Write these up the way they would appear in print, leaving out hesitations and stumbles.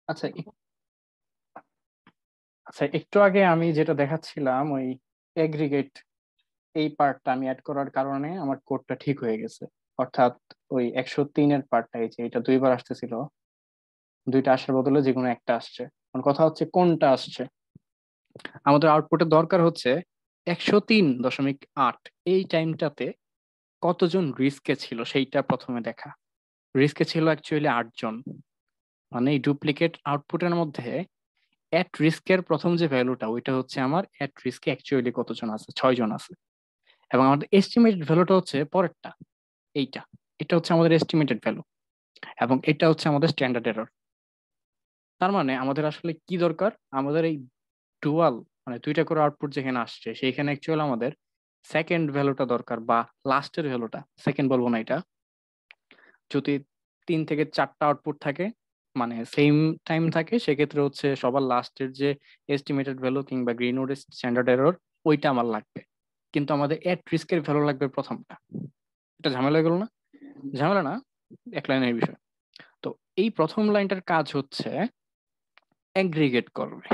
আচ্ছা আচ্ছা, একটু আগে আমি যেটা দেখাচ্ছিলাম ওই এগ্রিগেট, এই পার্টটা আমি অ্যাড করার কারণে আমার কোডটা ঠিক হয়ে গেছে। অর্থাৎ ওই 103-এর পার্টটা, এই যে এটা দুইবার আসতেছিল, দুইটা আসার বদলে যে কোনো একটা আসছে। এখন কথা হচ্ছে কোনটা আসছে। আমাদের আউটপুটের দরকার হচ্ছে 103.8, এই টাইমটাতে কতজন রিস্কে ছিল সেইটা প্রথমে দেখা। রিস্কে ছিল অ্যাকচুয়ালি 8 জন। মানে এই ডুপ্লিকেট আউটপুটের মধ্যে অ্যাট রিস্কের প্রথম যে ভ্যালুটা, ওইটা হচ্ছে আমার অ্যাট রিস্কে অ্যাকচুয়ালি কতজন আছে, 6 জন আছে। এবং আমাদের এস্টিমেটেড ভ্যালুটা হচ্ছে পরেরটা, এইটা। এটা হচ্ছে আমাদের এস্টিমেটেড ভ্যালু, এবং এটা হচ্ছে আমাদের স্ট্যান্ডার্ড এরর। তার মানে আমাদের আসলে কি দরকার, আমাদের এই ডুয়াল, মানে দুইটা করে আউটপুট যেখানে আসছে সেইখানে অ্যাকচুয়ালি আমাদের সেকেন্ড ভ্যালুটা দরকার, বা লাস্টের ভ্যালুটা, সেকেন্ড বলবো না এটা। যদি 3 থেকে 4টা আউটপুট থাকে, মানে সেম টাইম থাকে, সেক্ষেত্রে হচ্ছে সবার লাস্টের যে এস্টিমেটেড ভ্যালু কিংবা গ্রিনউড স্ট্যান্ডার্ড এরর, ওইটা আমার লাগবে। কিন্তু আমাদের এট রিস্কের ভ্যালু লাগবে প্রথমটা। এটা ঝামেলা হয়ে গেল না? ঝামেলা না, এক লাইনের বিষয়। তো এই প্রথম লাইনটার কাজ হচ্ছে অ্যাগ্রিগেট করবে।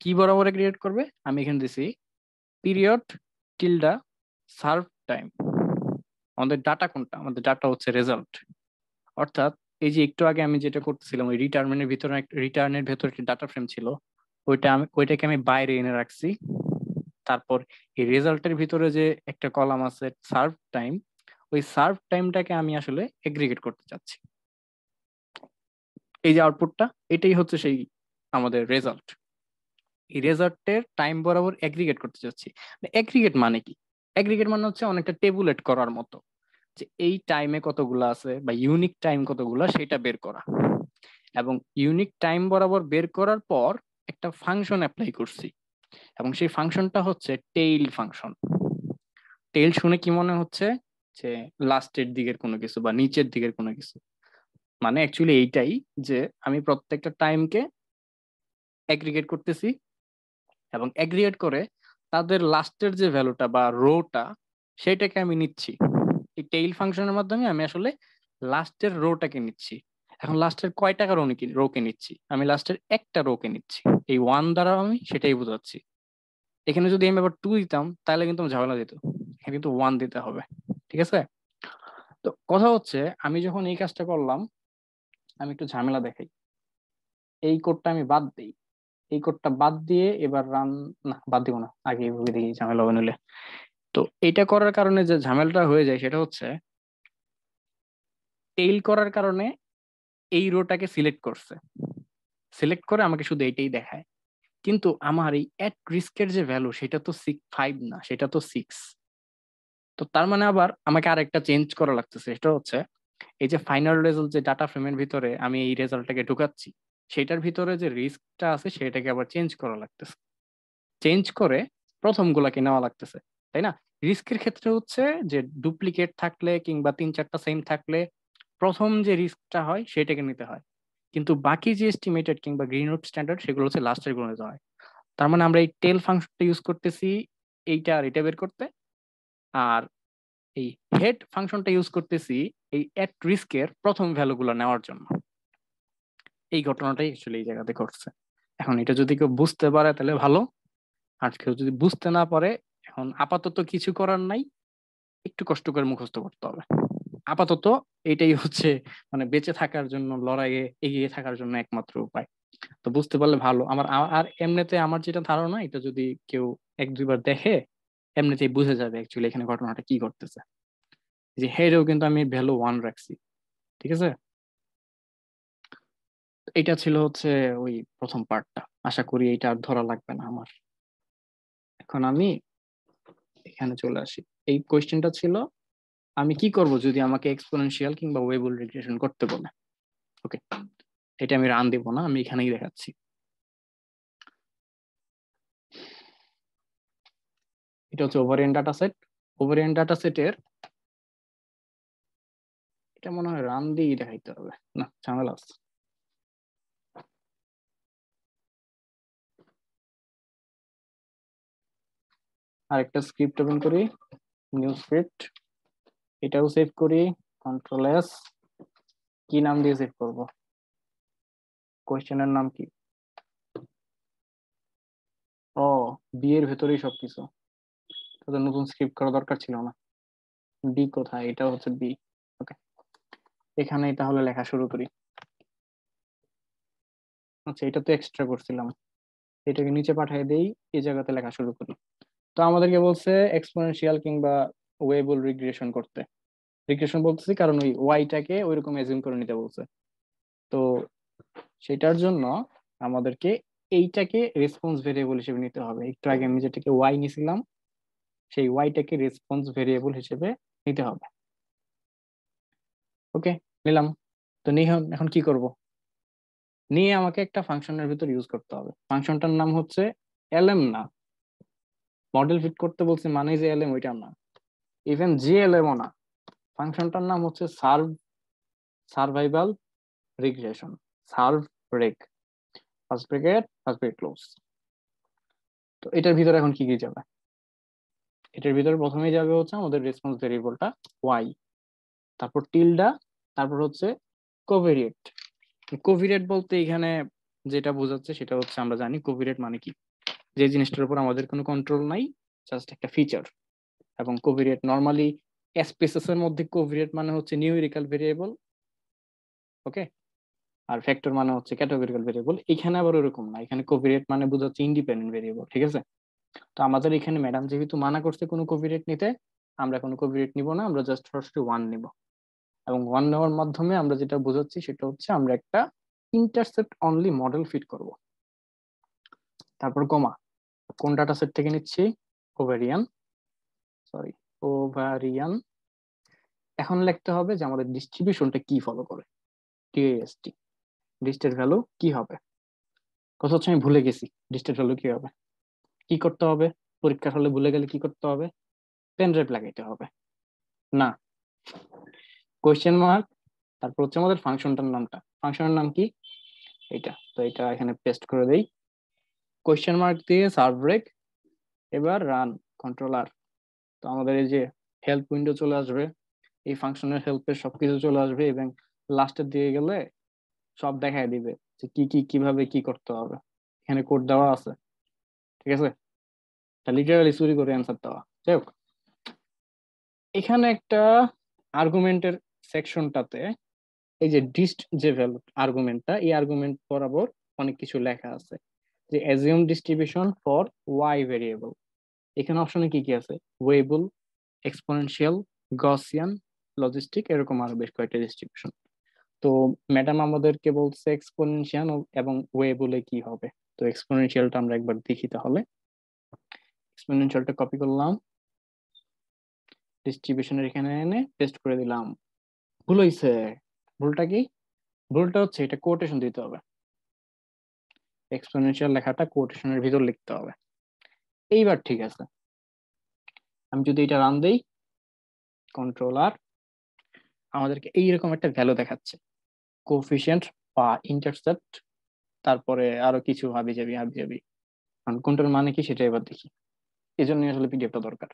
কি বরাবর অ্যাগ্রিগেট করবে? আমি এখানে দিছি পিরিয়ড টিল্ডা সার্ভ টাইম। আমাদের ডাটা কোনটা? আমাদের ডাটা হচ্ছে রেজাল্ট। অর্থাৎ এই যে একটু আগে আমি যেটা করতেছিলাম, ওই রিটার্নের ভেতরে একটা ডাটা ফ্রেম ছিল, ওইটাকে আমি বাইরে এনে রাখছি। তারপর এই রেজাল্টের ভিতরে যে একটা কলাম আছে সার্ভ টাইম, ওই সার্ভ টাইমটাকে আমি আসলে এগ্রিগেট করতে চাচ্ছি। এই যে আউটপুটটা, এটাই হচ্ছে সেই আমাদের রেজাল্ট। এই রেজাল্টের টাইম বরাবর এগ্রিগেট করতে চাচ্ছি। এগ্রিগেট মানে কি? এগ্রিগেট মানে হচ্ছে অনেকটা টেবুলেট করার মতো, যে এই টাইমে কতগুলো আছে বা ইউনিক টাইম কতগুলো সেটা বের করা। এবং ইউনিক টাইম বরাবর বের করার পর একটা ফাংশন অ্যাপ্লাই করছি, এবং সেই ফাংশনটা হচ্ছে টেইল ফাংশন। টেইল শুনে কি মনে হচ্ছে? যে লাস্টের দিকের কোনো কিছু বা নিচের দিকের কোনো কিছু। মানে অ্যাকচুয়ালি এইটাই, যে আমি প্রত্যেকটা টাইমকে অ্যাগ্রিগেট করতেছি, এবং অ্যাগ্রিগেট করে তাদের লাস্টের যে ভ্যালুটা বা রোটা, সেটাকে আমি নিচ্ছি। এই টেইল ফাংশনের মাধ্যমে আমি আসলে লাস্টের রোটাকে নিচ্ছি। এখন লাস্টের কয় টাকা রোকে নিচ্ছি? আমি লাস্টের একটা রোকে নিচ্ছি। এই ওয়ান দ্বারা আমি সেটাই বোঝাচ্ছি। এখানে যদি আমি আবার টু দিতাম তাহলে কিন্তু আমার ঝামেলা দিত। এখানে কিন্তু ওয়ান দিতে হবে। ঠিক আছে? তো কথা হচ্ছে, আমি যখন এই কাজটা করলাম, আমি একটু ঝামেলা দেখাই। এই কোডটা আমি বাদ দিই। এই কোডটা বাদ দিয়ে এবার রান, না বাদ দিব না, আগে এইভাবে দেখি ঝামেলা হবে নইলে। তো এইটা করার কারণে যে ঝামেলাটা হয়ে যায় সেটা হচ্ছে, টেইল করার কারণে এই রোটাকে সিলেক্ট করছে, সিলেক্ট করে আমাকে শুধু এইটাই দেখায়। কিন্তু আমার এই এট রিস্কের যে ভ্যালু, সেটা তো 5 না, সেটা তো 6। তো তার মানে আবার আমাকে আরেকটা চেঞ্জ করা লাগতেছে। সেটা হচ্ছে, এই যে ফাইনাল রেজাল্ট যে ডাটা ফ্রেমের ভিতরে আমি এই রেজাল্টটাকে ঢুকাচ্ছি, সেটার ভিতরে যে রিস্কটা আছে সেটাকে আবার চেঞ্জ করা লাগতেছে। চেঞ্জ করে প্রথম গুলাকে নেওয়া লাগতেছে, তাই না? রিস্কের ক্ষেত্রে হচ্ছে যে ডুপ্লিকেট থাকলে কিংবা 3-4টা সেম থাকলে প্রথম যে রিস্কটা হয় সেটাকে নিতে হয়। কিন্তু বাকি যে এস্টিমেটেড কিংবা গ্রিনউড স্ট্যান্ডার্ড, সেগুলো হচ্ছে লাস্টের গুলো নিতে হয়। তার মানে আমরা এই টেল ফাংশনটা ইউজ করতেছি এইটা আর এটা বের করতে, আর এই হেড ফাংশনটা ইউজ করতেছি এই এট রিস্কের প্রথম ভ্যালুগুলো নেওয়ার জন্য। এই ঘটনাটাই অ্যাকচুয়ালি এই জায়গাতে ঘটছে। এখন এটা যদি কেউ বুঝতে পারে তাহলে ভালো, আর কেউ যদি বুঝতে না পারে, এখন আপাতত কিছু করার নাই, একটু কষ্ট করে মুখস্থ করতে হবে আপাতত। এটাই হচ্ছে মানে বেঁচে থাকার জন্য, লড়াইয়ে এগিয়ে থাকার জন্য একমাত্র উপায়। তো বুঝতে পারলে ভালো। আর এমনিতে আমার যেটা ধারণা, এটা যদি কেউ 1-2 বার দেখে, এমনিতেই বুঝে যাবে অ্যাকচুয়ালি এখানে ঘটনাটা কি ঘটতেছে। যে হেডেও কিন্তু আমি ভ্যালু 1 রাখছি। ঠিক আছে? এটা ছিল হচ্ছে ওই প্রথম পার্টটা। আশা করি এটা আর ধরা লাগবে না আমার। এখন আমি এখানে চলে আসি। এই কোয়েশ্চেনটা ছিল, আমি কি করব যদি আমাকে এক্সপোনেনশিয়াল কিংবা ওয়েবল রিগ্রেশন করতে বলে। ওকে, এটা আমি রান দিব না, আমি এখানেই দেখাচ্ছি। এটা হচ্ছে ওভারিয়েন্ট ডাটা সেট। ওভারিয়েন্ট ডাটা সেটের, এটা মনে হয় রান দিয়েই দেখাইতে হবে, না ঝামেলা আছে। আর একটা স্ক্রিপ্ট ওপেন করি, নিউ স্ক্রিপ্ট। এটাও সেভ করি, কন্ট্রোল এস। কি নাম দিয়ে সেভ করব? কোয়েশ্চেনের নাম কি? ও, বি এর ভেতরেই সবকিছু, তাদের নতুন স্ক্রিপ্ট করা দরকার ছিল না। বি কোথায়? এটা হচ্ছে বি। ওকে, এখানেই তাহলে লেখা শুরু করি। আচ্ছা, এটা তো এক্সট্রা করছিলাম, এটাকে নিচে পাঠিয়ে দেই, এই জায়গাতে লেখা শুরু করি। তো আমাদেরকে বলছে এক্সপোনেনশিয়াল কিংবা ওয়েবল রিগ্রেশন করতে। রিগ্রেশন বলতেছি কারণ ওই ওয়াইটাকে ওইরকম এজিউম করে নিতে বলছে। তো সেটার জন্য আমাদেরকে এইটাকে রেসপন্স ভেরিয়েবল হিসেবে নিতে হবে। একটু আগে আমি যেটাকে ওয়াই নিছিলাম, সেই ওয়াইটাকে রেসপন্স ভেরিয়েবল হিসেবে নিতে হবে। ওকে, নিলাম। তো নিয়ে এখন কি করব? নিয়ে আমাকে একটা ফাংশনের ভিতর ইউজ করতে হবে। ফাংশনটার নাম হচ্ছে এলএম না, মডেল ফিট করতে বলছে মানে যে এলএম ওইটা না, ইভেন জি এলএমও না। ফাংশনটার নাম হচ্ছে survival regression, serve রেগ, first bracket close. তো এটার ভিতরে এখন কি কি যাবে? এটার ভিতরে প্রথমেই যাবে হচ্ছে আমাদের রেসপন্স ভেরিয়েবলটা ওয়াই, তারপর টিলডা, তারপর হচ্ছে কোভেরিয়েট। কোভিরেট বলতে এখানে যেটা বোঝাচ্ছে সেটা হচ্ছে, আমরা জানি কোভিরেট মানে কি, যে জিনিসটার উপর আমাদের কোনো কন্ট্রোল নাই, জাস্ট একটা ফিচার। এবং কোভিরেট নর্মালি এসপিএসএস এর মধ্যে কোভিরেট মানে হচ্ছে নিউমেরিক্যাল ভেরিয়েবল, ওকে, আর ফ্যাক্টর মানে হচ্ছে ক্যাটাগরিক্যাল ভেরিয়েবল। এখানে আবার ওরকম না, এখানে কোভিরেট মানে বোঝাচ্ছে ইন্ডিপেন্ডেন্ট ভেরিয়েবল, ঠিক আছে। তো আমাদের এখানে ম্যাডাম যেহেতু মানা করছে কোনো কোভিরেট নিতে, আমরা কোনো কোভিরেট নিব না, আমরা জাস্ট সরাসরি ওয়ান নিব। এবং ওয়ান নেওয়ার মাধ্যমে আমরা যেটা বোঝাচ্ছি সেটা হচ্ছে আমরা একটা ইন্টারসেপ্ট অনলি মডেল ফিট করব। তারপর কমা, কোন ডাটা সেট থেকে নিচ্ছি? Ovarian, sorry, ovarian. এখন লিখতে হবে যে আমাদের ডিস্ট্রিবিউশনটা কি ফলো করে, টিএসটি, ডিস্টের ভ্যালু কি হবে। কথা হচ্ছে আমি ভুলে গেছি ডিস্টের ভ্যালু কি হবে। কি করতে হবে? পরীক্ষার হলে ভুলে গেলে কি করতে হবে? পেন ড্রাইভ লাগাইতে হবে না, কোয়েশ্চেন মার্ক, তারপর হচ্ছে আমাদের ফাংশনটার নামটা, ফাংশনের নাম কি? এটা তো, এটা এখানে পেস্ট করে দেই, কোয়েশ্চেন মার্ক দিয়ে সার্ভ ব্রেক, এবার রান কন্ট্রোলার। তো আমাদের এই যে হেল্প উইন্ডো চলে আসবে, এই ফাংশনের হেল্পে সবকিছু চলে আসবে, এবং লাস্টের দিকে গেলে সব দেখায় দিবে যে কি কি কিভাবে কি করতে হবে। এখানে কোড দেওয়া আছে, ঠিক আছে, লিটারালি চুরি করে অ্যান্সার দেওয়া। যাই হোক, এখানে একটা আর্গুমেন্টের সেকশনটাতে এই যে ডিস্ট যে ভ্যালু আর্গুমেন্টটা, এই আর্গুমেন্ট বরাবর অনেক কিছু লেখা আছে, যে assume distribution for Y variable. এখানে অপশনে কি কি আছে? ওয়েবল, এক্সপোনেনশিয়াল, গসিয়ান, লজিস্টিক, এরকম আরো বেশ কয়েকটা ডিস্ট্রিবিউশন। তো ম্যাডাম আমাদেরকে বলছে এক্সপোনেনশিয়াল এবং ওয়েবলে কি হবে। তো এক্সপোনেনশিয়ালটা আমরা একবার দেখি তাহলে। এক্সপোনেনশিয়ালটা কপি করলাম, ডিস্ট্রিবিউশনের এখানে এনে পেস্ট করে দিলাম। ভুল হইছে। ভুলটা কি? ভুলটা হচ্ছে এটা কোটেশন দিতে হবে, এক্সপোনেনশিয়াল লেখাটা কোটেশনের ভিতর লিখতে হবে। এইবার ঠিক আছে। আমি যদি এটা রান দেই, কন্ট্রোলার, আমাদেরকে এইরকম একটা ভ্যালু দেখাচ্ছে, কোফিশিয়েন্ট বা ইন্টারসেপ্ট, তারপরে আরো কিছু হাবি জাবি হাবি জাবি। কোনটার মানে কি সেটা এবার দেখি, এই জন্য আসলে পিডিএফটা দরকার।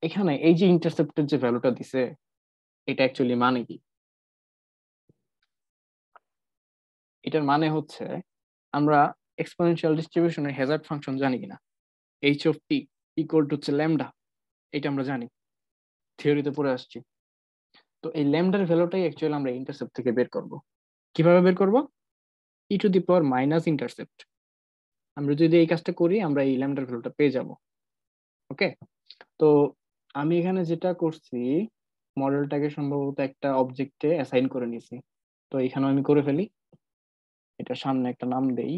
এখানে এই যে ইন্টারসেপ্টের যে ভ্যালুটা দিছে, এটা অ্যাকচুয়ালি মানে কি? এটার মানে হচ্ছে, আমরা এক্সপোনেনশিয়াল ডিস্ট্রিবিউশনের হ্যাজার্ড ফাংশন জানি কিনা, H of T equal to হচ্ছে ল্যামডা, এটা আমরা জানি, থিওরিতে পড়ে আসছি। তো এই ল্যামডার ভ্যালুটাই অ্যাকচুয়ালি আমরা ইন্টারসেপ্ট থেকে বের করব। কিভাবে বের করব? E to the power minus intercept. আমরা যদি এই কাজটা করি, আমরা এই ল্যামডার ভ্যালুটা পেয়ে যাব। ওকে, তো আমি এখানে যেটা করছি, মডেলটাকে সম্ভবত একটা অবজেক্টে অ্যাসাইন করে নিয়েছি। তো এখানে আমি করে ফেলি, এটা সামনে একটা নাম দেই,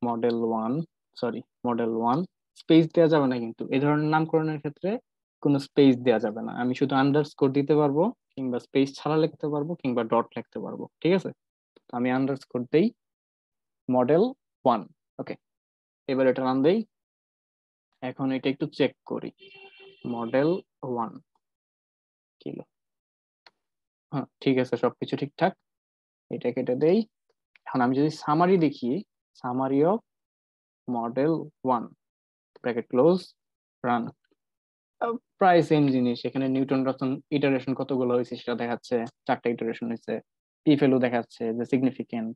model one, sorry model one. Space দেওয়া যাবে না কিন্তু এই ধরনের নামকরণের ক্ষেত্রে, কোনো স্পেস দেওয়া যাবে না। আমি শুধু আন্ডারস্কোর দিতে পারবো, কিংবা স্পেস ছাড়া লিখতে পারবো, কিংবা ডট লিখতে পারবো, ঠিক আছে। তো আমি আন্ডারস্কোর দেই, মডেল ওয়ান। ওকে, এবার এটা রান দেই। এখন এটা একটু চেক করি, মডেল ওয়ান কিলো, হ্যাঁ ঠিক আছে, সবকিছু ঠিকঠাক। এটা কেটে দেই। এখন আমি যদি সামারি দেখি, summary of model one, bracket close, run. প্রায় সেম জিনিস, এখানে নিউটন রতন ইটারেশন কতগুলো হয়েছে সেটা দেখাচ্ছে, 4টা ইটারেশন হয়েছে। পি ভ্যালু দেখাচ্ছে যে সিগনিফিকেন্ট,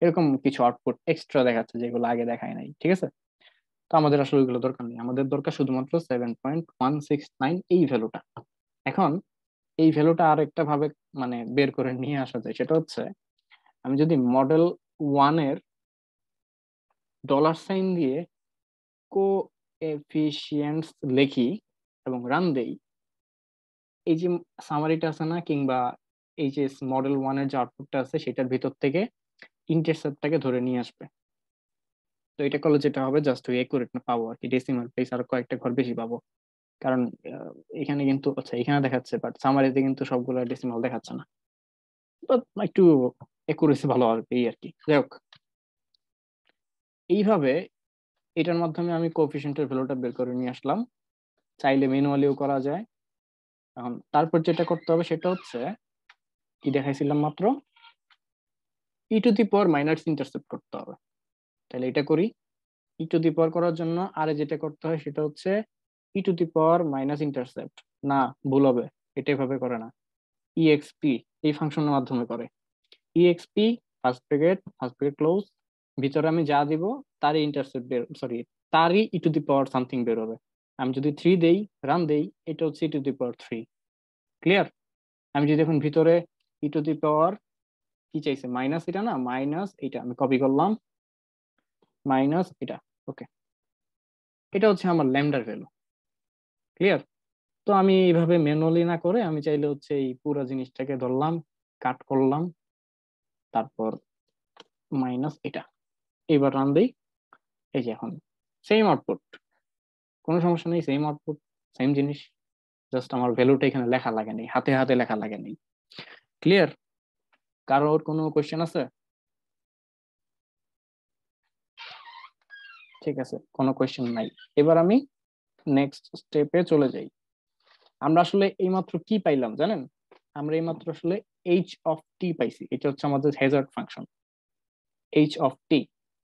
এরকম কিছু আউটপুট এক্সট্রা দেখাচ্ছে যেগুলো আগে দেখায় নাই, ঠিক আছে। তো আমাদের আসলে ওইগুলো দরকার নেই, আমাদের দরকার শুধুমাত্র 7.169 এই ভ্যালুটা। এখন এই ভ্যালুটা আর একটা ভাবে মানে বের করে নিয়ে আসা যায়, সেটা হচ্ছে আমি যদি মডেল ওয়ানের $সাইন দিয়ে কোএফিসিয়েন্টস লিখি এবং রান দেই, এই যে সামারিটা আছে না, কিংবা এই যে মডেল ওয়ানের যে আউটপুটটা আছে সেটার ভিতর থেকে ইন্টারসেপ্টটাকে ধরে নিয়ে আসবে। তো এটা করলে যেটা হবে, জাস্ট ওই একুরেট না পাবো আর কি, ডেসিমাল প্লেস আর কয়েকটা ঘর বেশি পাবো। কারণ এখানে কিন্তু, আচ্ছা এখানে দেখাচ্ছে বাট সামারিতে কিন্তু সবগুলো ডেসিমাল দেখাচ্ছে না, বাট একটু একুরেসি ভালো হবে এই আর কি। যাই হোক, এইভাবে এটার মাধ্যমে আমি কোএফিসিয়েন্টের ভ্যালুটা বের করে নিয়ে আসলাম। চাইলে ম্যানুয়ালিও করা যায়। এখন তারপর যেটা করতে হবে সেটা হচ্ছে, কি দেখাইছিলাম মাত্র, e to the power minus intercept করতে হবে। তাহলে এটা করি। ই টু দি পাওয়ার করার জন্য আরে যেটা করতে হয় সেটা হচ্ছে e to the power minus intercept. না, ভুল হবে, এটা এভাবে করে না, ইএক্সপি এই ফাংশনের মাধ্যমে করে। ইএক্সপি ফার্স্ট ব্রেকেট ক্লোজ, ভিতরে আমি যা দিব তারই ইন্টারসেপ্ট বের, সরি, তারই ই টু দি পাওয়ার সামথিং বের হবে। আমি যদি 3 দেই, রান দেই, এটা হচ্ছে e to the power 3। Clear? আমি যদি এখন ভিতরে ই টু দি পাওয়ার, কি চাইছে, মাইনাস এটা না, মাইনাস এটা আমি কপি করলাম, মাইনাস এটা, ওকে, এটা হচ্ছে আমার ল্যামডার ভ্যালু। ক্লিয়ার? তো আমি এইভাবে ম্যানুয়ালি না করে আমি চাইলে হচ্ছে এই পুরো জিনিসটাকে ধরলাম, কাট করলাম, তারপর মাইনাস এটা, এবার রান দেই। এই যে এখন সেম আউটপুট, কোনো সমস্যা নেই, সেম আউটপুট, সেম জিনিস, জাস্ট আমার ভ্যালুটা এখানে লেখা লাগে নেই, হাতে হাতে লেখা লাগে নেই। ক্লিয়ার? কারোর কোনো কোয়েশ্চেন আছে? ঠিক আছে, কোনো কোয়েশ্চেন নাই। এবার আমি নেক্সট স্টেপে চলে যাই। আমরা আসলে এইমাত্র কি পাইলাম জানেন? আমরা এইমাত্র আসলে এইচ অফ টি পাইছি, এটা হচ্ছে আমাদের hazard function, H of T.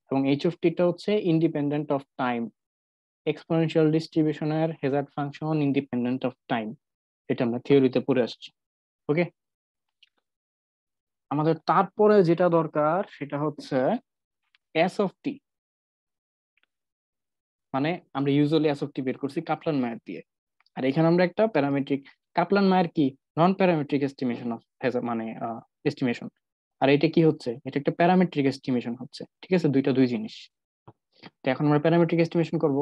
এবং এইচ অফ টিটা হচ্ছে ইন্ডিপেন্ডেন্ট অফ টাইম, এক্সপোনেনশিয়াল ডিস্ট্রিবিউশনের hazard function independent of time, এটা আমরা থিওরিতে পড়ে আসছি। ওকে, আমাদের তারপরে যেটা দরকার সেটা হচ্ছে এস অফ টি। মানে আমরা ইউজুয়ালি এস অফ টি বের করছি কাপলান মায়ের দিয়ে, আর এখানে আমরা একটা প্যারামেট্রিক, কাপলান মায়ের কি, non parametric estimation of Hazard মানে এস্টিমেশন, আর এটা কি হচ্ছে, এটা একটা প্যারামেট্রিক এস্টিমেশন হচ্ছে, ঠিক আছে, দুইটা দুই জিনিস। তো এখন আমরা প্যারামেট্রিক এস্টিমেশন করব,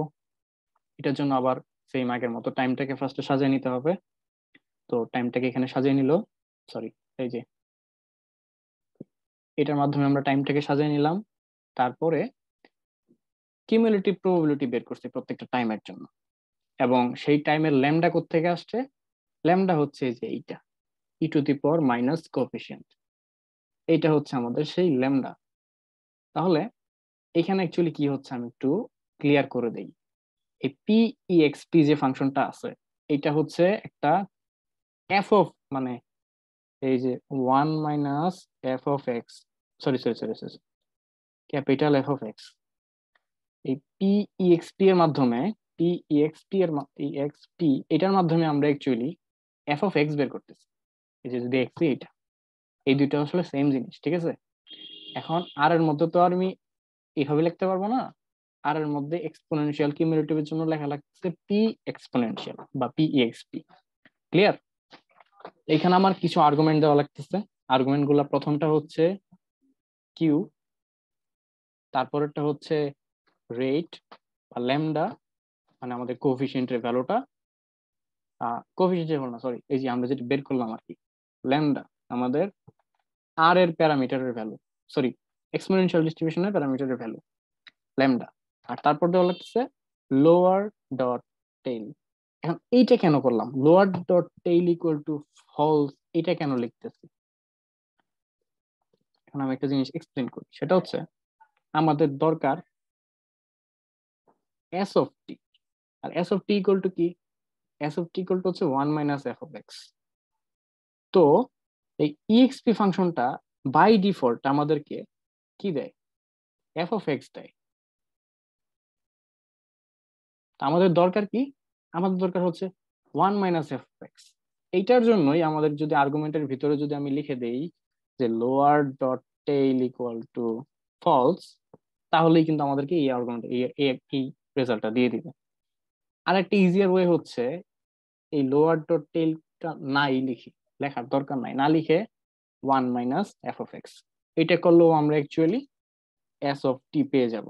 এটার জন্য আবার সেম আগের মতো টাইমটাকে ফার্স্টে সাজিয়ে নিতে হবে। তো টাইমটাকে এখানে সাজিয়ে নিল, সরি, এই যে এটার মাধ্যমে আমরা টাইমটাকে সাজিয়ে নিলাম। তারপরে কিউমুলেটিভ প্রবাবিলিটি বের করছি প্রত্যেকটা টাইমের জন্য, এবং সেই টাইমের ল্যামডা কোত্থেকে আসছে, ল্যামডা হচ্ছে এই যে এইটা, e to the power minus coefficient, এইটা হচ্ছে আমাদের সেই ল্যামডা। তাহলে এখানে অ্যাকচুয়ালি কি হচ্ছে আমি একটু ক্লিয়ার করে দেই। এই পি ই এক্স পি যে ফাংশনটা আছে, এটা হচ্ছে একটা এফ অফ, মানে এই যে 1 - f of x, sorry sorry sorry sorry, capital F of x, এই পি ই এক্স পি এর মাধ্যমে, পি ই এক্স পি এর এক্স পি, এটার মাধ্যমে আমরা অ্যাকচুয়ালি এফ অফ এক্স বের করতেছি। এই যে যদি এক্স, এটা, এই দুইটা আসলে সেম জিনিস, ঠিক আছে। এখন আর এর মধ্যে তো আর আমি এইভাবে লিখতে পারবো না, আর এর মধ্যে এক্সপোনেনশিয়াল কিউমুলেটিভের জন্য লেখা লাগছে পি এক্সপোনেনশিয়াল বা P E x P. Clear? এখানে আমার কিছু আর্গুমেন্ট দেওয়া লাগতেছে। আর্গুমেন্ট গুলা, প্রথমটা হচ্ছে কিউ, তারপরেরটা হচ্ছে রেট বা ল্যামডা, মানে আমাদের কোএফিসিয়েন্টের ভ্যালুটা, কোএফিসিয়েন্টের ভ্যালু না, সরি, এই যে আমরা যেটা বের করলাম আর কি, ল্যামডা আমাদের আর এর প্যারামিটারের ভ্যালু, সরি, এক্সপোনেনশিয়াল ডিস্ট্রিবিউশনের প্যারামিটারের ভ্যালু, ল্যামডা। আর তারপর দেওয়া লাগছে লোয়ার ডট টেইল। এখন এইটা কেন করলাম, lower dot tail equal to false, এটা কেন লিখতেছি? এখন আমি একটা জিনিস এক্সপ্লেন করি, সেটা হচ্ছে আমাদের দরকার এস অফ টি, আর S of T equal to কি, S of T equal to হচ্ছে 1 - f of x। তো এই ইএক্সপি ফাংশনটা বাই ডিফল্ট আমাদেরকে কি দেয়, এফ অফ এক্স দেয়। তা আমাদের দরকার কি, আমাদের দরকার হচ্ছে 1 মাইনাস এফ এক্স। এইটার জন্যই আমাদের যদি আর্গুমেন্টের ভিতরে যদি আমি লিখে দেই যে lower dot tail equal to false, তাহলেই কিন্তু আমাদেরকে এই আর্গুমেন্ট এই রেজাল্টটা দিয়ে দিবে। আর একটা ইজিয়ার ওয়ে হচ্ছে এই লোয়ার ডট টেইলটা নাই লিখি, লেখার দরকার নাই, না লিখে 1 মাইনাস এফ অফ এক্স, এটা করলেও আমরা অ্যাকচুয়ালি এস অফ টি পেয়ে যাব।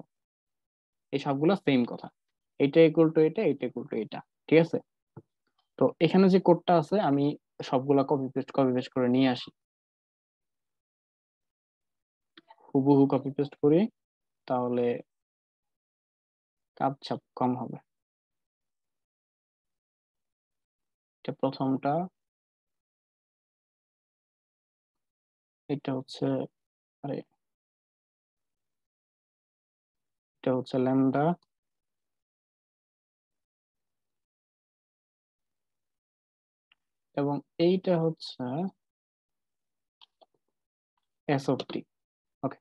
এই সবগুলো সেম কথা, এটা ইকুয়াল টু এটা, এটা ইকুয়াল টু এটা, ঠিক আছে? তো এখানে যে কোডটা আছে আমি সবগুলা কপি পেস্ট করে নিয়ে আসি, হুবহু কপি পেস্ট করি, তাহলে কাপ ছাপ কম হবে। এটা প্রথমটা, এটা হচ্ছে, আরে এটা হচ্ছে ল্যামডা, এবং এইটা হচ্ছে এস অফ টি। ওকে,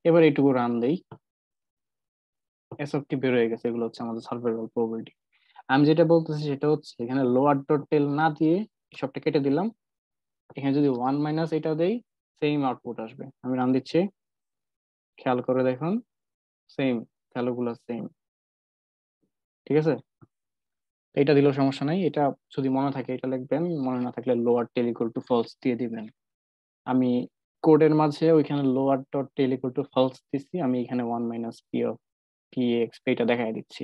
এবার এইটুকু রান দেই, এস অফ টি বের হয়ে গেছে। এগুলো হচ্ছে আমাদের সার্ভাইভাল প্রবাবিলিটি। আমি যেটা বলতেছি সেটা হচ্ছে এখানে লোয়ার ডট টেল না দিয়ে সবটা কেটে দিলাম, এখানে যদি 1 মাইনাস এটা দেই সেম আউটপুট আসবে। আমি রান দিচ্ছি, খেয়াল করে দেখুন, সেম, ভ্যালুগুলো সেম, ঠিক আছে? এটা দিলেও সমস্যা নাই, এটা যদি মনে থাকে এটা লিখবেন, মনে না থাকলে lower tail equal to false দিয়ে দিবেন। আমি কোডের মাঝে ওইখানে lower dot tail equal to false দিচ্ছি, আমি এখানে 1 minus P of P X এটা দেখাই দিচ্ছি।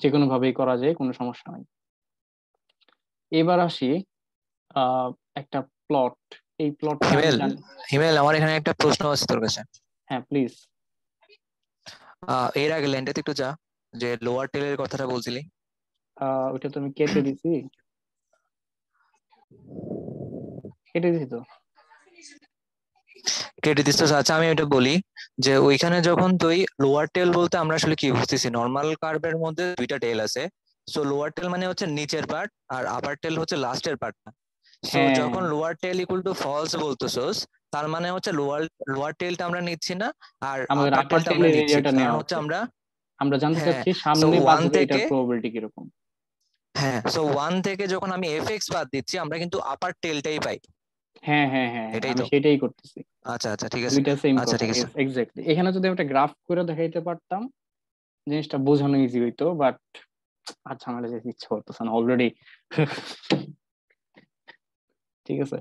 যে কোনো ভাবেই করা যায়, কোনো সমস্যা নাই। এবার আসি আহ একটা প্লট, এই প্লটটা আমি হিমেল, জানি। আমার এখানে একটা প্রশ্ন আছে তোর কাছে। হ্যাঁ প্লিজ। এর আগে ল্যান্ডেতে একটু যা, যে লোয়ার টেলের কথাটা বলছিলি। ওইটা তো আমি কেটে দিছি, কেটে দিছি তো। কেটে দিস? আচ্ছা, আমি এটা বলি যে ওইখানে যখন তুই লোয়ার টেল বলতে আমরা আসলে কি বুঝতেছি, নর্মাল কার্ভের মধ্যে দুইটা টেল আছে। সো লোয়ার টেল মানে হচ্ছে নিচের পার্ট, আর আপার টেল হচ্ছে লাস্টের পার্টটা। সো হ্যাঁ, যখন lower tail equal to false বলতেছস, তার মানে হচ্ছে লোয়ার লোয়ার টেলটা আমরা নিচ্ছি না, আর আমাদের আপার আপার টেলটা আমরা টেলের নিচ্ছি, এরিয়াটা কারণ নেওয়া হচ্ছে আছে, আমরা, আমরা জানতে হ্যাঁ, চাচ্ছি সো সামনে ওয়ান বাঁচবে এটার থেকে, প্রবাবিলিটি কিরকম। হ্যাঁ, সো ওয়ান থেকে যখন আমি এফ এক্স বাদ দিচ্ছি আমরা কিন্তু আপার টেলটাই পাই। হ্যাঁ হ্যাঁ হ্যাঁ হ্যাঁ, এটাই আমি তো? সেটাই করতেছি। আচ্ছা আচ্ছা, ঠিক আছে। দুইটা সেম আচ্ছা কথা, ঠিক আছে। এক্স্যাক্টলি। এখানে যদি একটা গ্রাফ করে দেখাইতে পারতাম জিনিসটা বোঝানো ইজি হইতো, বাট আর ঝামেলা যেতে ইচ্ছা করতেছে না অলরেডি। ঠিক আছে।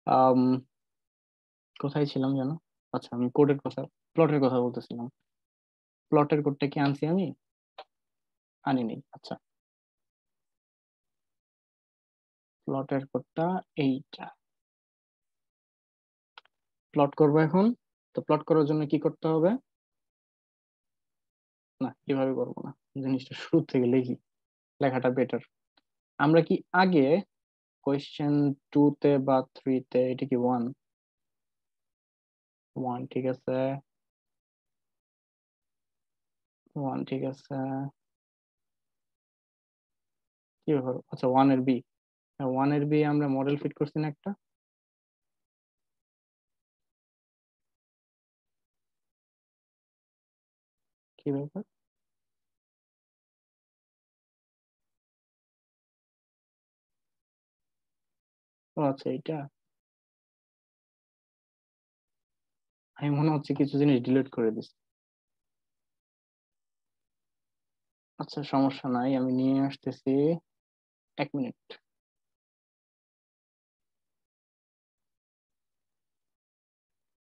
আম, কোথায় ছিলাম যেন? আচ্ছা, আমি কোডের কথা, প্লটের কথা বলতেছিলাম। প্লটের কোডটা কি আনছি আমি? আনি নেই, আচ্ছা। প্লটের কোডটা এইটা, প্লট করবো এখন। তো প্লট করার জন্য কি করতে হবে? না, কিভাবে করবো না, জিনিসটা শুরু থেকে লিখি, লেখাটা বেটার। আমরা কি আগে কোয়েশ্চেন 2 তে বা 3 তে, এটা কি 1, 1 ঠিক আছে, 1 ঠিক আছে, কি ব্যাপার? আচ্ছা, 1 এর বি, 1 এর বি আমরা মডেল ফিট করছি না একটা, কি ব্যাপার? ও আচ্ছা, এইটা আমি মনে হচ্ছে কিছু জিনিস ডিলিট করে দিচ্ছি। আচ্ছা, সমস্যা নাই, আমি নিয়ে আসতেছি, 1 মিনিট।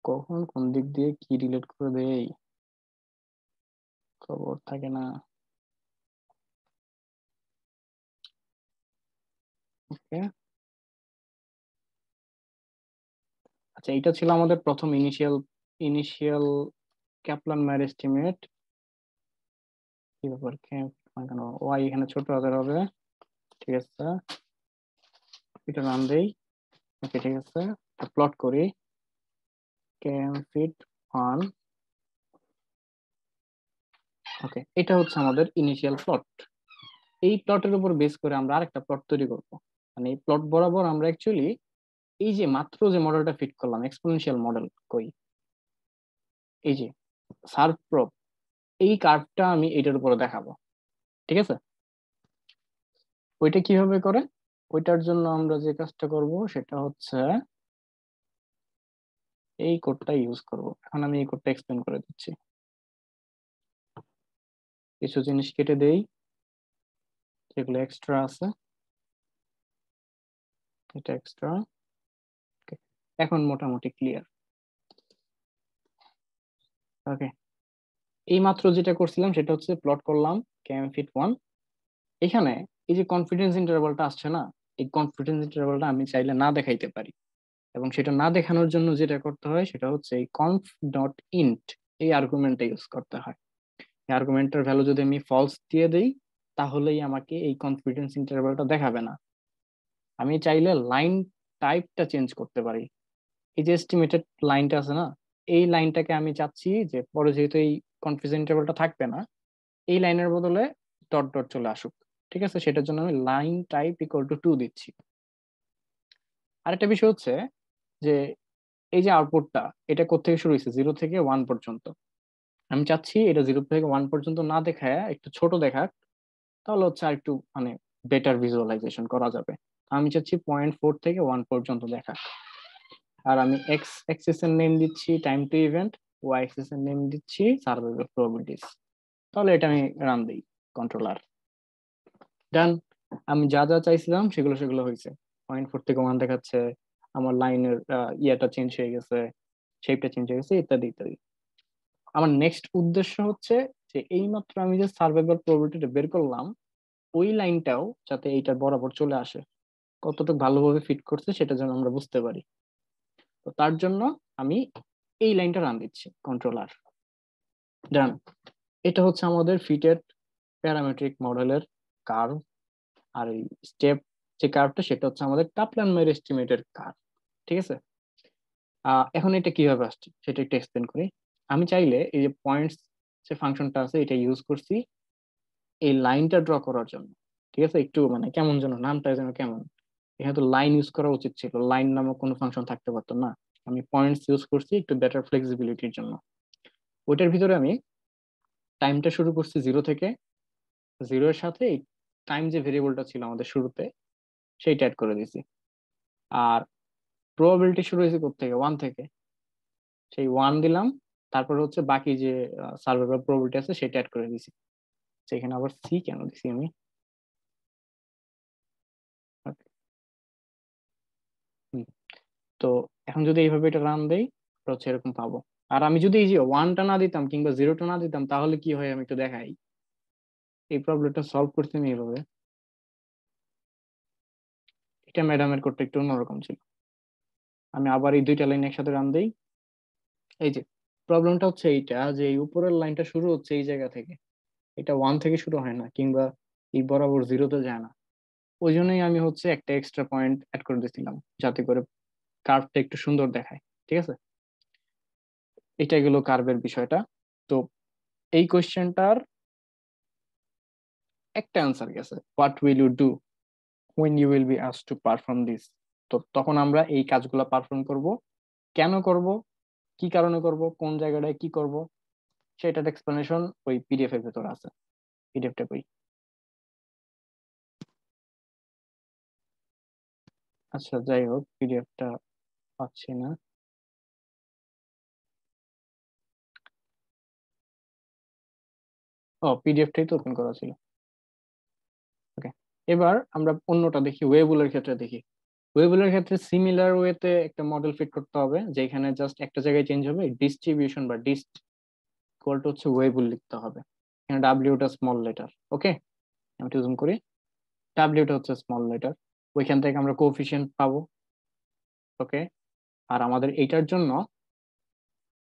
কখন কোন দিক দিয়ে কি ডিলিট করে দেই খবর থাকে না। ওকে, আচ্ছা, এটা ছিল আমাদের প্রথম ইনিশিয়াল ক্যাপলান মায়ের এস্টিমেট। কি ব্যাপার, কেন ওয়াই এখানে ছোট হাতের হবে? ঠিক আছে, এটা নাম দেই। ওকে, ঠিক আছে, প্লট করি, ক্যান ফিট 1। ওকে, এটা হচ্ছে আমাদের ইনিশিয়াল প্লট। এই প্লটের উপর বেস করে আমরা আরেকটা প্লট তৈরি করব। মানে এই প্লট বরাবর আমরা অ্যাকচুয়ালি এই যে মাত্র যে মডেলটা ফিট করলাম, এক্সপোনেনশিয়াল মডেল, কই, এই যে সার্ভ প্রব, এই কার্ভটা আমি এটার উপরে দেখাবো, ঠিক আছে? ওইটা কিভাবে করে? ওইটার জন্য আমরা যে কাজটা করব সেটা হচ্ছে এই কোডটা ইউজ করব। এখন আমি এই কোডটা এক্সপ্লেন করে দিচ্ছি। কিছু জিনিস কেটে দেই যেগুলো এক্সট্রা আছে। এটা এক্সট্রা। এখন মোটামুটি ক্লিয়ার। ওকে, এই মাত্র যেটা করছিলাম সেটা হচ্ছে প্লট করলাম kmfit1। এখানে এই যে কনফিডেন্স ইন্টারভালটা আসছে না, এই কনফিডেন্স ইন্টারভালটা আমি চাইলে না দেখাইতে পারি, এবং সেটা না দেখানোর জন্য যেটা করতে হয় সেটা হচ্ছে এই conf ডট ইন্ট, এই আর্গুমেন্টটা ইউজ করতে হয়। এই আর্গুমেন্টের ভ্যালু যদি আমি ফলস দিয়ে দেই তাহলেই আমাকে এই কনফিডেন্স ইন্টারভালটা দেখাবে না। আমি চাইলে লাইন টাইপটা চেঞ্জ করতে পারি। এই যে এস্টিমেটেড লাইনটা আছে না, এই লাইনটাকে আমি চাচ্ছি যে পরে যেহেতু এই কনফিডেন্স ইন্টারভালটা থাকবে না, এই লাইনের বদলে ডট ডট চলে আসুক। ঠিক আছে, সেটার জন্য আমি লাইন টাইপ ইকুয়াল টু 2 দিচ্ছি। আরেকটা বিষয় হচ্ছে যে এই যে আউটপুটটা, এটা কোত্থেকে শুরু হয়েছে, 0 থেকে 1 পর্যন্ত। আমি চাচ্ছি এটা 0 থেকে 1 পর্যন্ত না দেখায় একটু ছোট দেখাক, তাহলে হচ্ছে আর একটু মানে বেটার ভিজুয়ালাইজেশন করা যাবে। আমি চাচ্ছি 0.4 থেকে 1 পর্যন্ত দেখা। আর আমি এক্স অ্যাক্সিস এর নেম দিচ্ছি time to event, Y axis এর নেম দিচ্ছি সার্ভাইভাল প্রবাবিলিটিস। তাহলে এটা আমি রান দিই, কন্ট্রোলার। ডান। আমি যা যা চাইছিলাম সেগুলো সেগুলো হয়েছে। 0.4 থেকে 1 দেখাচ্ছে, আমার লাইনের ইয়াটা চেঞ্জ হয়ে গেছে, শেপটা চেঞ্জ হয়ে গেছে, ইত্যাদি ইত্যাদি। আমার নেক্সট উদ্দেশ্য হচ্ছে যে এইমাত্র আমি যে সার্ভাইভাল প্রবাবিলিটিটা বের করলাম, ওই লাইনটাও যাতে এইটার বরাবর চলে আসে, কতটুকু ভালোভাবে ফিট করছে সেটা যেন আমরা বুঝতে পারি। তো তার জন্য আমি এই লাইনটা রান দিচ্ছি, কন্ট্রোলার। ডান। এটা হচ্ছে আমাদের ফিটেড প্যারামেট্রিক মডেলের কার্ভ। আর এই স্টেপ যে কার্ভটা সেটা হচ্ছে আমাদের কাপলান মাইর এস্টিমেটের কার্ভ। ঠিক আছে, এখন এটা কিভাবে আসছে সেটা একটু এক্সপ্লেন করি। আমি চাইলে এই যে পয়েন্টস যে ফাংশনটা আছে এটা ইউজ করছি এই লাইনটা ড্র করার জন্য। ঠিক আছে, একটু মানে কেমন যেন নামটা যেন কেমন, এখানে তো লাইন ইউজ করা উচিত ছিল, লাইন নামক কোনো ফাংশন থাকতে পারতো না। আমি পয়েন্টস ইউজ করছি একটু বেটার ফ্লেক্সিবিলিটির জন্য। ওইটার ভিতরে আমি টাইমটা শুরু করছি 0 থেকে। 0 এর সাথে এই টাইম যে ভেরিয়েবলটা ছিল আমাদের শুরুতে সেইটা অ্যাড করে দিয়েছি। আর প্রবাবিলিটি শুরু হয়েছে থেকে 1 থেকে, সেই 1 দিলাম। তারপর হচ্ছে বাকি যে সার্ভাইভাল প্রবাবিলিটি আছে সেটা অ্যাড করে দিয়েছি। সেখানে আবার সি কেন দিছি আমি? Okay, হুম। তো এখন যদি এইভাবে এটা রান দেই এটা হচ্ছে এরকম পাবো। আর আমি যদি এই যে 1টা না দিতাম কিংবা 0টা না দিতাম তাহলে কি হয় আমি একটু দেখাই। এই প্রবলেমটা সলভ করতে আমি এইভাবে, এটা ম্যাডামের কোডটা একটু অন্যরকম ছিল। আমি আবার এই দুইটা লাইন একসাথে রান দেই। এই যে প্রবলেমটা হচ্ছে এইটা যে এই উপরের লাইনটা শুরু হচ্ছে এই জায়গা থেকে, এটা 1 থেকে শুরু হয় না কিংবা এই বরাবর 0-তে যায় না। ওই জন্যই আমি হচ্ছে একটা এক্সট্রা পয়েন্ট অ্যাড করে দিয়েছিলাম যাতে করে কার্ভটা একটু সুন্দর দেখায়। ঠিক আছে, এটা গেলো কার্ভের বিষয়টা। তো এই কোয়েশ্চেনটার একটা অ্যান্সার গেছে, what will you do when you will be asked to perform this। তো তখন আমরা এই কাজগুলো পারফর্ম করব, কেন করব, কি কারণে করব, কোন জায়গাটায় কি করব, সেটার এক্সপ্লেনেশন ওই পিডিএফ এর ভেতর আছে। পিডিএফটা কই? আচ্ছা যাই হোক, পিডিএফটা পাচ্ছি না। ও, পিডিএফটাই তো ওপেন করা ছিল। ওকে, এবার আমরা অন্যটা দেখি, ওয়েবুলের ক্ষেত্রে দেখি। ওয়েবুলের ক্ষেত্রে সিমিলার ওয়েতে একটা মডেল ফিট করতে হবে যেখানে জাস্ট একটা জায়গায় চেঞ্জ হবে, ডিস্ট্রিবিউশন বা ডিস্ট ইকুয়ালটা হচ্ছে ওয়েবুল লিখতে হবে। এখানে ডাব্লিউটা স্মল লেটার। ওকে, আমি একটু জুম করি। ডাব্লিউটা হচ্ছে স্মল লেটার, ওইখান থেকে আমরা কোফিশিয়েন্ট পাবো। ওকে, আর আমাদের এইটার জন্য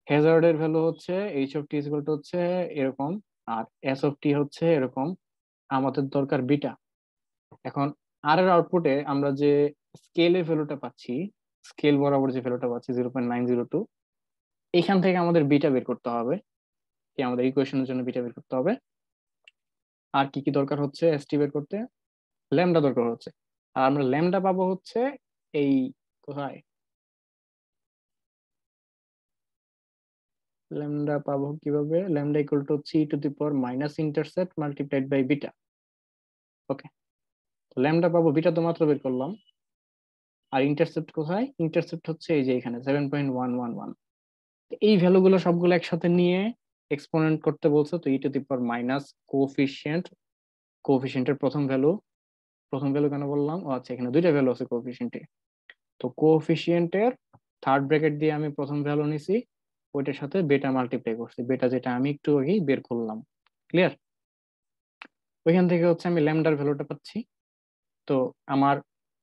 হ্যাজার্ডের ভ্যালু হচ্ছে H of T equal to হচ্ছে এরকম, আর এস অফ টি হচ্ছে এরকম। আমাদের দরকার বিটা। এখন আর এর আউটপুটে আমরা যে স্কেলের ভ্যালুটা পাচ্ছি, স্কেল বরাবর যে ভ্যালুটা পাচ্ছি 0.902, এখান থেকে আমাদের বিটা বের করতে হবে, কি আমাদের ইকুয়েশনের জন্য বিটা বের করতে হবে। আর কি কি দরকার হচ্ছে এসটি বের করতে? ল্যামডা দরকার হচ্ছে। আর আমরা ল্যামডা পাবো হচ্ছে এই, কোথায় ল্যামডা পাবো কিভাবে? ল্যামডা ইকুয়াল টু হচ্ছে e to the power minus intercept multiplied by beta. Okay, lambda পাবো, বিটা তো মাত্র বের করলাম। আর ইন্টারসেপ্ট কোথায়? ইন্টারসেপ্ট হচ্ছে এই যে এখানে 7.111। এই ভ্যালুগুলো সবগুলো একসাথে নিয়ে এক্সপোনেন্ট করতে বলছে, তো e to the power minus coefficient, কোফিশিয়েন্টের প্রথম ভ্যালু। প্রথম ভ্যালু কেন বললাম? ও আচ্ছা, এখানে দুইটা ভ্যালু আছে কোফিশিয়েন্টে। তো কোফিশিয়েন্টের থার্ড ব্র্যাকেট দিয়ে আমি প্রথম ভ্যালু নিছি, ওইটার সাথে বেটা মাল্টিপ্লাই করছি, বেটা যেটা আমি একটু আগেই বের করলাম। ক্লিয়ার? ওইখান থেকে হচ্ছে আমি ল্যামডার ভ্যালুটা পাচ্ছি। তো আমার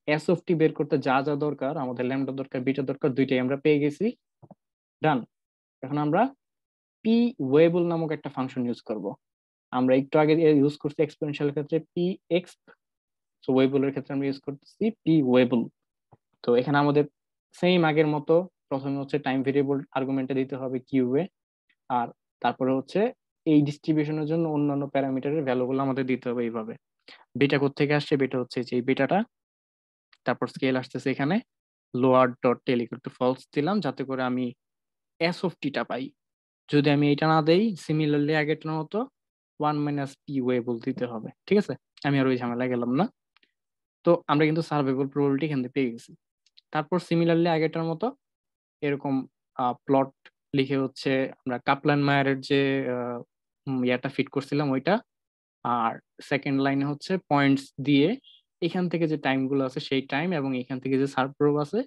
এস অফ টি বের করতে যা যা দরকার, আমাদের ল্যামডা দরকার, বিটা দরকার, দুইটাই আমরা পেয়ে গেছি। ডান। এখন আমরা পি ওয়েবল নামক একটা ফাংশন ইউজ করব। আমরা একটু আগে ইউজ করছি এক্সপোনেনশিয়াল ক্ষেত্রে পি এক্স, সো ওয়েবলের ক্ষেত্রে আমরা ইউজ করতেছি পি ওয়েবল। তো এখানে আমাদের সেম আগের মতো প্রথমে হচ্ছে টাইম ভেরিয়েবল আর্গুমেন্টে দিতে হবে কিউবে, আর তারপরে হচ্ছে এই ডিস্ট্রিবিউশনের জন্য অন্যান্য প্যারামিটারের ভ্যালুগুলো আমাদের দিতে হবে এইভাবে। বেটা কোত্থেকে আসছে? বেটা হচ্ছে যে এই বেটাটা, তারপর স্কেল আসতেছে এখানে, lower dot tail equal to false দিলাম যাতে করে আমি এস অফ টিটা পাই। যদি আমি এটা না দেই, সিমিলারলি আগেরটার মতো 1 - p ওয়েবল দিতে হবে। ঠিক আছে, আমি আর ওই ঝামেলা গেলাম না। তো আমরা কিন্তু সার্ভাইভাল প্রবাবিলিটি এখান থেকে পেয়ে গেছি। তারপর সিমিলারলি আগেরটার মতো এরকম প্লট লিখে হচ্ছে আমরা কাপলান মায়ারের যে ইয়াটা ফিট করছিলাম ওইটা, আর সেকেন্ড লাইনে হচ্ছে পয়েন্টস দিয়ে এখান থেকে যে টাইমগুলো আছে সেই টাইম, এবং এখান থেকে যে সার্ভ প্রব আছে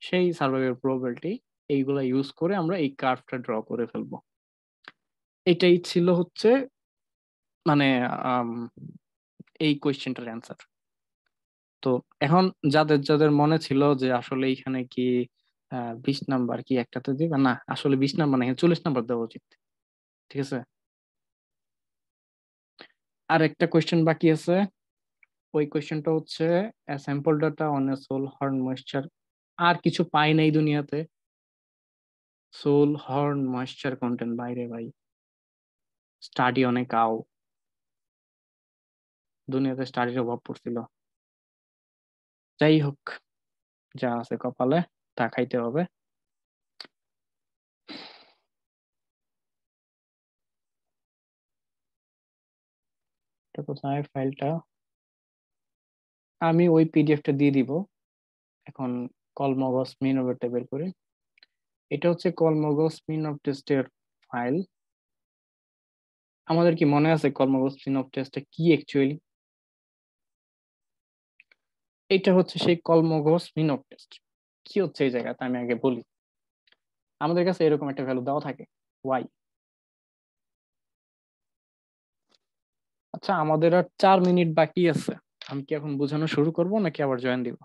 সেই সার্ভাইভাল প্রবাবিলিটি, এইগুলা ইউজ করে আমরা এই কার্ভটা ড্র করে ফেলবো। এটাই ছিল হচ্ছে মানে আম, এই কোয়েশ্চেনটার অ্যান্সার। তো এখন যাদের যাদের মনে ছিল যে আসলে এইখানে কি 20 নাম্বার কি একটাতে দিবে, না আসলে 20 নাম্বার না, 40 নাম্বার দেওয়া উচিত। ঠিক আছে, আর একটা কোয়েশ্চেন বাকি আছে। ওই কোয়েশ্চেনটা হচ্ছে sample data on a soil horn moisture. আর কিছু পাই নাই দুনিয়াতে, সোল হর্ন ময়েশ্চার কন্টেন্ট বাইরে ভাই, স্টাডি অনেক আও, দুনিয়াতে স্টাডির অভাব পড়ছিল। যাই হোক, যা আছে কপালে তা খাইতে হবে। এটা কোথায় ফাইলটা? আমি ওই পিডিএফটা দিয়ে দিব এখন। কলমগস মিন অফ বের করে, এটা হচ্ছে কলমগস মিন অফ টেস্টের ফাইল। আমাদের কি মনে আছে কলমগস মিন অফ টেস্টটা কি অ্যাকচুয়ালি? এটা হচ্ছে সেই কলমগস মিন অফ টেস্ট। কি হচ্ছে এই জায়গাতে আমি আগে বলি। আমাদের কাছে এরকম একটা ভ্যালু দেওয়া থাকে, ওয়াই। আচ্ছা, আমাদের আর 4 মিনিট বাকি আছে। আমি কি এখন বোঝানো শুরু করব নাকি আবার জয়েন দিব?